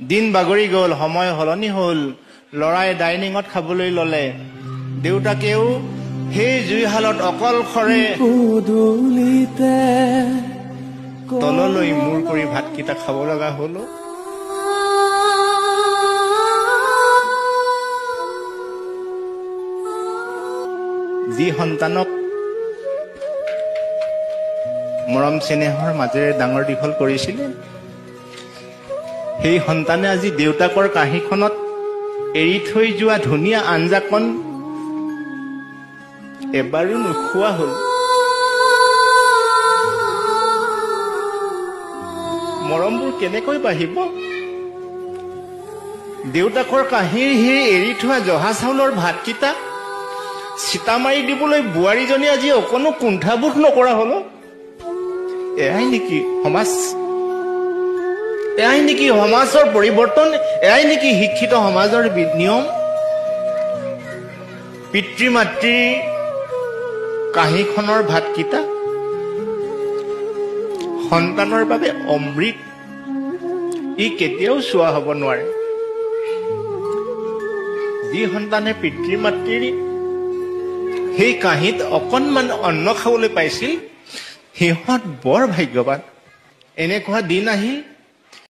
দিন বাগৰি গ'ল, সময় সলনি হ'ল, ল'ৰাই ডাইনিঙত খাবলৈ ল'লে। দেউতাকেও সেই জুইশালত অকলশৰে তললৈ মূৰ কৰি ভাতকেইটা খাব লগা হ'ল। যি সন্তানক মৰম চেনেহৰ মাজেৰে ডাঙৰ দীঘল কৰিছিলে, সেই সন্তানে আজি দেউতাকৰ কাঁহীখনত এৰি থৈ যোৱা ধুনীয়া আঞ্জাকণ এবাৰো নোখোৱা হ'ল। মৰমবোৰ কেনেকৈ বাঢ়িব? দেউতাকৰ কাঁহীৰ সেই এৰি থোৱা জহা চাউলৰ ভাতকেইটা চিতা মাৰি দিবলৈ বোৱাৰীজনী আজি অকণো কুণ্ঠাবোধ নকৰা হল। এয়াই নেকি সমাজ? এয়াই নেকি সমাজৰ পৰিৱৰ্তন? এয়াই নেকি শিক্ষিত সমাজৰ নিয়ম? পিতৃ মাতৃৰ কাঁহীখনৰ ভাতকেইটা সন্তানৰ বাবে অমৃত, ই কেতিয়াও চোৱা হ'ব নোৱাৰে। যি সন্তানে পিতৃ মাতৃৰ সেই কাঁহীত অকণমান অন্ন খাবলৈ পাইছিল, সিহঁত বৰ ভাগ্যৱান। এনেকুৱা দিন আহিল